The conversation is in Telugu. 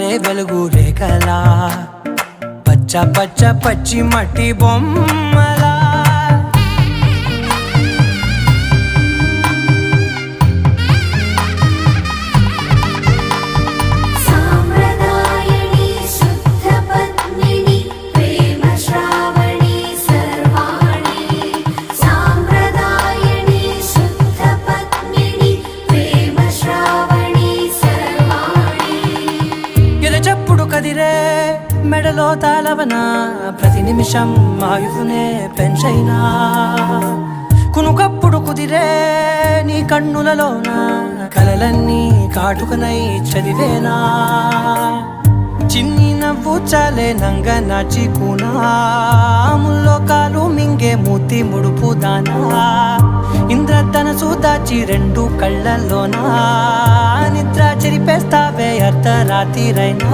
జారే వెలుగు రేఖలా పచ్చ పచ్చ పచ్చి మట్టి బొమ్మలా చెప్పుడు కదిరే మెడలో తాళవన ప్రతి నిమిషం ఆయుధునే పెంచైనా కునుకప్పుడు కుదిరే నీ కన్నులలోన కలలన్నీ కాటుకనై చదివేనా చిన్ని నవ్వు చాలే నంగ నాచి కూనాముల్లో కాలు మింగే మూతి ముడుపు దానా ఇంద్రధనసు దాచి రెండు కళ్ళల్లోనా నిద్ర చెరిపేస్తావే అర్ధరాత్రిరైనా